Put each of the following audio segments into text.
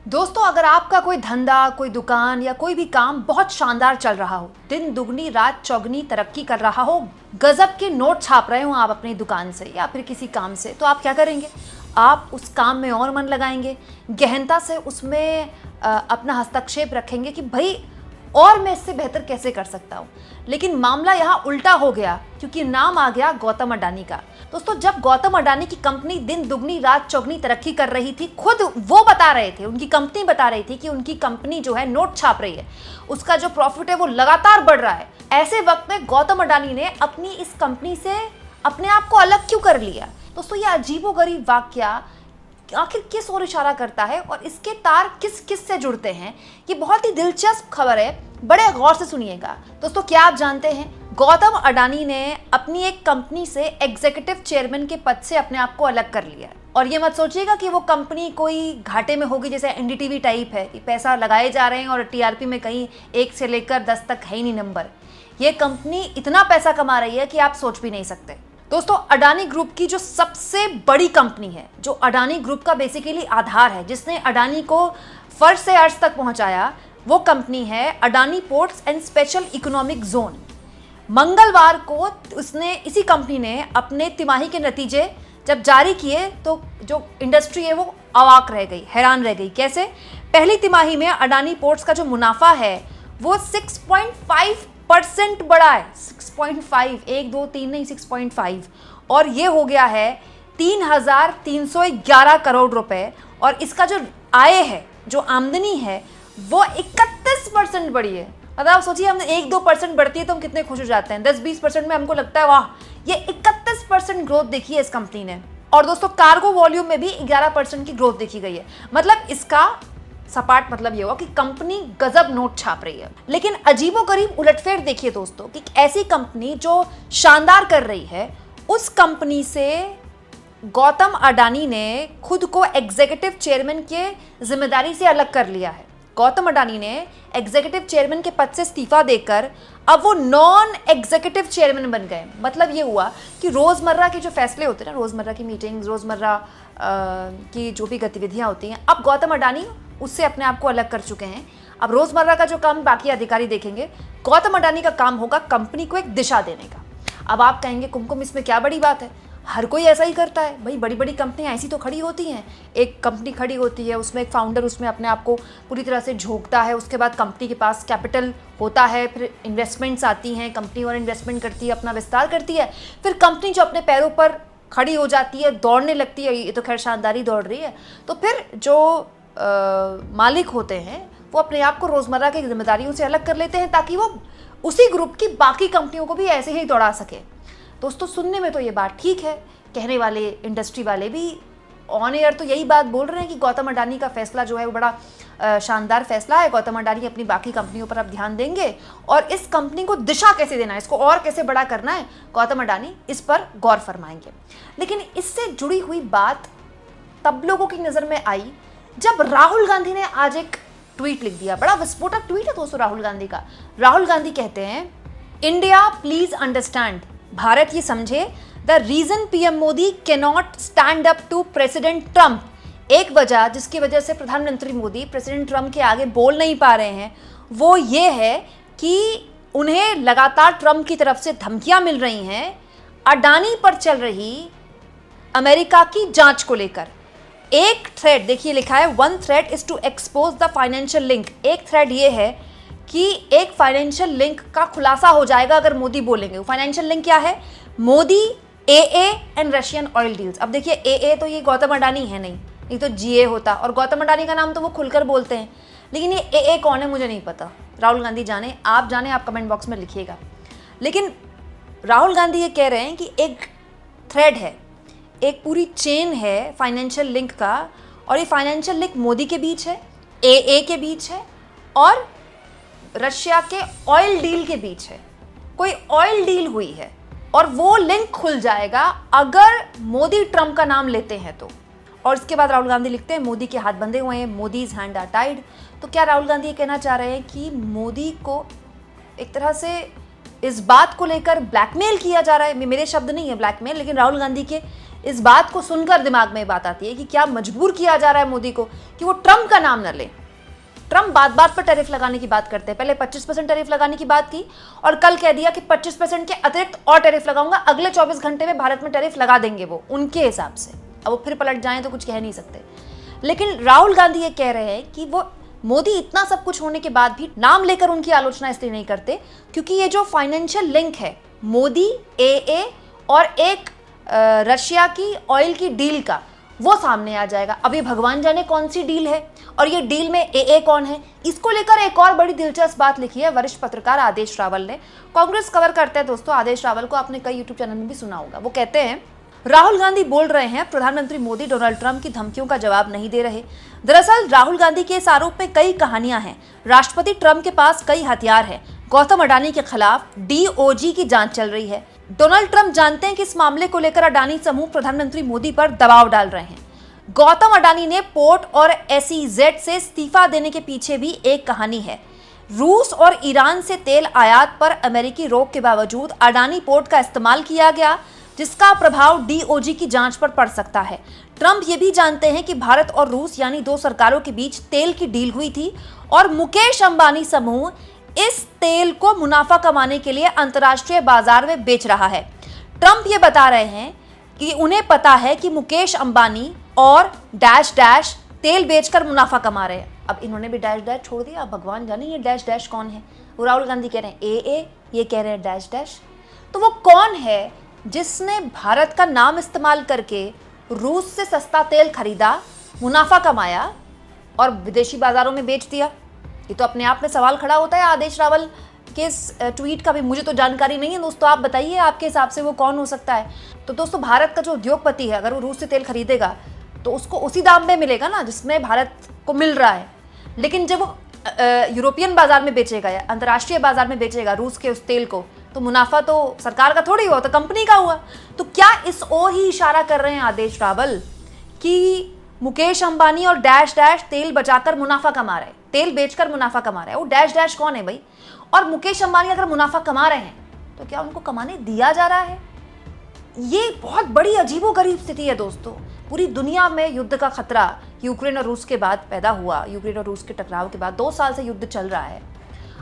दोस्तों, अगर आपका कोई धंधा, कोई दुकान या कोई भी काम बहुत शानदार चल रहा हो, दिन दुगनी रात चौगनी तरक्की कर रहा हो, गजब के नोट छाप रहे हो आप अपनी दुकान से या फिर किसी काम से, तो आप क्या करेंगे? आप उस काम में और मन लगाएंगे, गहनता से उसमें अपना हस्तक्षेप रखेंगे कि भाई और मैं इससे बेहतर कैसे कर सकता हूँ। लेकिन मामला यहाँ उल्टा हो गया क्योंकि नाम आ गया गौतम अडानी का। दोस्तों, जब गौतम अडानी की कंपनी दिन दुगनी रात चौगनी तरक्की कर रही थी, खुद वो बता रहे थे, उनकी कंपनी बता रही थी कि उनकी कंपनी जो है नोट छाप रही है, उसका जो प्रॉफिट है वो लगातार बढ़ रहा है। ऐसे वक्त में गौतम अडानी ने अपनी इस कंपनी से अपने आप को अलग क्यों कर लिया? दोस्तों, ये अजीबोगरीब वाकया आखिर किस ओर इशारा करता है और इसके तार किस किस से जुड़ते हैं, ये बहुत ही दिलचस्प खबर है, बड़े गौर से सुनिएगा। दोस्तों, क्या आप जानते हैं गौतम अडानी ने अपनी एक कंपनी से एग्जीक्यूटिव चेयरमैन के पद से अपने आप को अलग कर लिया है। और ये मत सोचिएगा कि वो कंपनी कोई घाटे में होगी, जैसे एनडीटीवी टाइप है कि पैसा लगाए जा रहे हैं और टीआरपी में कहीं 1 से लेकर 10 तक है ही नहीं नंबर। ये कंपनी इतना पैसा कमा रही है कि आप सोच भी नहीं सकते। दोस्तों, अडानी ग्रुप की जो सबसे बड़ी कंपनी है, जो अडानी ग्रुप का बेसिकली आधार है, जिसने अडानी को फर्श से अर्श तक पहुंचाया, वो कंपनी है Adani ports and special economic zone. मंगलवार को उसने इसी कंपनी ने अपने तिमाही के नतीजे जब जारी किए तो जो इंडस्ट्री है वो अवाक रह गई, हैरान रह गई। कैसे? पहली तिमाही में अडानी पोर्ट्स का जो मुनाफा है वो 6.5% बढ़ा है। 6.5, 1 2 3 नहीं, 6.5, और ये हो गया है 3,311 करोड़ रुपए। और इसका जो आय है, जो आमदनी है, वो 31% बढ़ी है। मतलब आप सोचिए, हमने 1-2% बढ़ती है तो हम कितने खुश हो जाते हैं, 10-20% में हमको लगता है वाह, ये 31% ग्रोथ देखी है इस कंपनी ने। और दोस्तों, कार्गो वॉल्यूम में भी 11% की ग्रोथ देखी गई है। मतलब इसका सपाट मतलब ये हुआ कि कंपनी गजब नोट छाप रही है। लेकिन अजीबोगरीब उलटफेर देखिए दोस्तों, कि ऐसी कंपनी जो शानदार कर रही है, उस कंपनी से गौतम अडानी ने खुद को एग्जीक्यूटिव चेयरमैन के जिम्मेदारी से अलग कर लिया है। गौतम अडानी ने एग्जीक्यूटिव चेयरमैन के पद से इस्तीफा देकर अब वो नॉन एग्जीक्यूटिव चेयरमैन बन गए। मतलब ये हुआ कि रोज़मर्रा के जो फैसले होते हैं ना, रोज़मर्रा की मीटिंग्स, रोज़मर्रा की जो भी गतिविधियां होती हैं, अब गौतम अडानी उससे अपने आप को अलग कर चुके हैं। अब रोज़मर्रा का जो काम बाकी अधिकारी देखेंगे, गौतम अडानी का काम होगा कंपनी को एक दिशा देने का। अब आप कहेंगे कुमकुम, इसमें क्या बड़ी बात है, हर कोई ऐसा ही करता है भाई, बड़ी बड़ी कंपनियां ऐसी तो खड़ी होती हैं। एक कंपनी खड़ी होती है, उसमें एक फाउंडर उसमें अपने आप को पूरी तरह से झोंकता है, उसके बाद कंपनी के पास कैपिटल होता है, फिर इन्वेस्टमेंट्स आती हैं, कंपनी और इन्वेस्टमेंट करती है, अपना विस्तार करती है, फिर कंपनी जो अपने पैरों पर खड़ी हो जाती है, दौड़ने लगती है, ये तो खैर शानदारी दौड़ रही है, तो फिर जो मालिक होते हैं वो अपने आप को रोज़मर्रा की जिम्मेदारियों से अलग कर लेते हैं ताकि वो उसी ग्रुप की बाकी कंपनियों को भी ऐसे ही दौड़ा सके। दोस्तों, सुनने में तो ये बात ठीक है, कहने वाले इंडस्ट्री वाले भी ऑन एयर तो यही बात बोल रहे हैं कि गौतम अडानी का फैसला जो है वो बड़ा शानदार फैसला है। गौतम अडानी अपनी बाकी कंपनियों पर अब ध्यान देंगे और इस कंपनी को दिशा कैसे देना है, इसको और कैसे बड़ा करना है, गौतम अडानी इस पर गौर फरमाएंगे। लेकिन इससे जुड़ी हुई बात तब लोगों की नज़र में आई जब राहुल गांधी ने आज एक ट्वीट लिख दिया। बड़ा विस्फोटक ट्वीट है दोस्तों राहुल गांधी का। राहुल गांधी कहते हैं, इंडिया प्लीज अंडरस्टैंड, भारत ये समझे, the reason PM Modi cannot stand up to President Trump. एक वजह जिसकी वजह से प्रधानमंत्री मोदी प्रेसिडेंट ट्रंप के आगे बोल नहीं पा रहे हैं वो ये है कि उन्हें लगातार ट्रंप की तरफ से धमकियां मिल रही हैं अडानी पर चल रही अमेरिका की जांच को लेकर। एक थ्रेड देखिए लिखा है, one thread is to expose the financial link. एक थ्रेड ये है कि एक फाइनेंशियल लिंक का खुलासा हो जाएगा अगर मोदी बोलेंगे। वो फाइनेंशियल लिंक क्या है? मोदी, एए एंड रशियन ऑयल डील्स। अब देखिए, एए तो ये गौतम अडानी है नहीं, ये तो जीए होता, और गौतम अडानी का नाम तो वो खुलकर बोलते हैं, लेकिन ये एए कौन है मुझे नहीं पता। राहुल गांधी जाने, आप जाने, आप कमेंट बॉक्स में लिखिएगा। लेकिन राहुल गांधी ये कह रहे हैं कि एक थ्रेड है, एक पूरी चेन है फाइनेंशियल लिंक का, और ये फाइनेंशियल लिंक मोदी के बीच है, एए के बीच है, और रशिया के ऑयल डील के बीच है। कोई ऑयल डील हुई है और वो लिंक खुल जाएगा अगर मोदी ट्रंप का नाम लेते हैं तो। और इसके बाद राहुल गांधी लिखते हैं, मोदी के हाथ बंधे हुए हैं, मोदीज हैंड आर टाइड। तो क्या राहुल गांधी ये कहना चाह रहे हैं कि मोदी को एक तरह से इस बात को लेकर ब्लैकमेल किया जा रहा है? मेरे शब्द नहीं है ब्लैकमेल, लेकिन राहुल गांधी के इस बात को सुनकर दिमाग में बात आती है कि क्या मजबूर किया जा रहा है मोदी को कि वो ट्रंप का नाम न ले। ट्रंप बात बात पर टैरिफ लगाने की बात करते हैं। पहले 25% टैरिफ लगाने की बात की और कल कह दिया कि 25% के अतिरिक्त और टैरिफ लगाऊंगा, अगले 24 घंटे में भारत में टैरिफ लगा देंगे वो उनके हिसाब से। अब वो फिर पलट जाएं तो कुछ कह नहीं सकते। लेकिन राहुल गांधी ये कह रहे हैं कि वो मोदी इतना सब कुछ होने के बाद भी नाम लेकर उनकी आलोचना इसलिए नहीं करते क्योंकि ये जो फाइनेंशियल लिंक है मोदी, AA और एक रशिया की ऑयल की डील का, वो सामने आ जाएगा। अभी भगवान जाने कौन सी डील है और ये डील में AA कौन है। इसको लेकर एक और बड़ी दिलचस्प बात लिखी है वरिष्ठ पत्रकार आदेश रावल ने। कांग्रेस कवर करते हैं दोस्तों, आदेश रावल को आपने कई यूट्यूब चैनल में भी सुना होगा। वो कहते हैं राहुल गांधी बोल रहे हैं प्रधानमंत्री मोदी डोनाल्ड ट्रंप की धमकियों का जवाब नहीं दे रहे। दरअसल राहुल गांधी के इस आरोप में कई कहानियां हैं। राष्ट्रपति ट्रंप के पास कई हथियार हैं। गौतम अडानी के खिलाफ DOJ की जांच चल रही है। डोनाल्ड ट्रंप जानते हैं कि इस मामले को लेकर अडानी समूह प्रधानमंत्री मोदी पर दबाव डाल रहे हैं। गौतम अडानी ने पोर्ट और SEZ से इस्तीफा देने के पीछे भी एक कहानी है। रूस और ईरान से तेल आयात पर अमेरिकी रोक के बावजूद अडानी पोर्ट का इस्तेमाल किया गया, जिसका प्रभाव DOJ की जांच पर पड़ सकता है। ट्रंप ये भी जानते हैं कि भारत और रूस यानी दो सरकारों के बीच तेल की डील हुई थी और मुकेश अंबानी समूह इस तेल को मुनाफा कमाने के लिए अंतर्राष्ट्रीय बाजार में बेच रहा है। ट्रंप ये बता रहे हैं कि उन्हें पता है कि मुकेश अंबानी और डैश डैश तेल बेचकर मुनाफा कमा रहे हैं। अब इन्होंने भी डैश डैश छोड़ दिया। अब भगवान जाने ये डैश डैश कौन है। वो राहुल गांधी कह रहे हैं AA, ये कह रहे हैं डैश डैश। तो वो कौन है जिसने भारत का नाम इस्तेमाल करके रूस से सस्ता तेल खरीदा, मुनाफा कमाया और विदेशी बाजारों में बेच दिया? ये तो अपने आप में सवाल खड़ा होता है। आदेश रावल के इस ट्वीट का भी मुझे तो जानकारी नहीं है दोस्तों, आप बताइए आपके हिसाब से वो कौन हो सकता है। तो दोस्तों भारत का जो उद्योगपति है अगर वो रूस से तेल खरीदेगा तो उसको उसी दाम में मिलेगा ना जिसमें भारत को मिल रहा है। लेकिन जब वो यूरोपियन बाजार में बेचेगा या अंतर्राष्ट्रीय बाजार में बेचेगा रूस के उस तेल को, तो मुनाफा तो सरकार का थोड़ी हुआ, तो कंपनी का हुआ। तो क्या इस ओर ही इशारा कर रहे हैं आदेश रावल कि मुकेश अंबानी और डैश डैश तेल बचाकर मुनाफा कमा रहे हैं, तेल बेचकर मुनाफा कमा रहे हैं? वो डैश डैश कौन है भाई? और मुकेश अंबानी अगर मुनाफा कमा रहे हैं तो क्या उनको कमाने दिया जा रहा है? ये बहुत बड़ी अजीबोगरीब स्थिति है दोस्तों। पूरी दुनिया में युद्ध का खतरा यूक्रेन और रूस के बाद पैदा हुआ। यूक्रेन और रूस के टकराव के बाद 2 साल से युद्ध चल रहा है।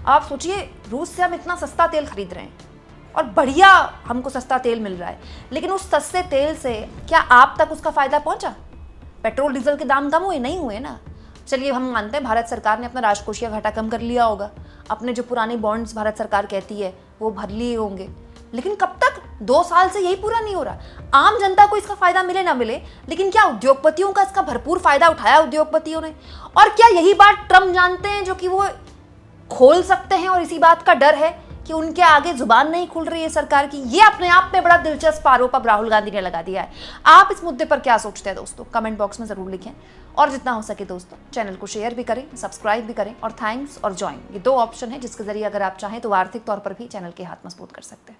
आप सोचिए रूस से हम इतना सस्ता तेल खरीद रहे हैं और बढ़िया हमको सस्ता तेल मिल रहा है, लेकिन उस सस्ते तेल से क्या आप तक उसका फायदा पहुंचा? पेट्रोल डीजल के दाम कम हुए? नहीं हुए ना। चलिए हम मानते हैं भारत सरकार ने अपना राजकोषीय घाटा कम कर लिया होगा, अपने जो पुराने बॉन्ड्स भारत सरकार कहती है वो भर लिए होंगे, लेकिन कब तक? 2 साल से यही पूरा नहीं हो रहा। आम जनता को इसका फायदा मिले ना मिले, लेकिन क्या उद्योगपतियों का इसका भरपूर फायदा उठाया उद्योगपतियों ने? और क्या यही बात ट्रंप जानते हैं जो कि वो खोल सकते हैं और इसी बात का डर है कि उनके आगे जुबान नहीं खुल रही है सरकार की? ये अपने आप में बड़ा दिलचस्प आरोप अब राहुल गांधी ने लगा दिया है। आप इस मुद्दे पर क्या सोचते हैं दोस्तों? कमेंट बॉक्स में जरूर लिखें और जितना हो सके दोस्तों चैनल को शेयर भी करें, सब्सक्राइब भी करें और थैंक्स और ज्वाइन, ये 2 ऑप्शन है जिसके जरिए अगर आप चाहें तो आर्थिक तौर पर भी चैनल के हाथ मजबूत कर सकते हैं।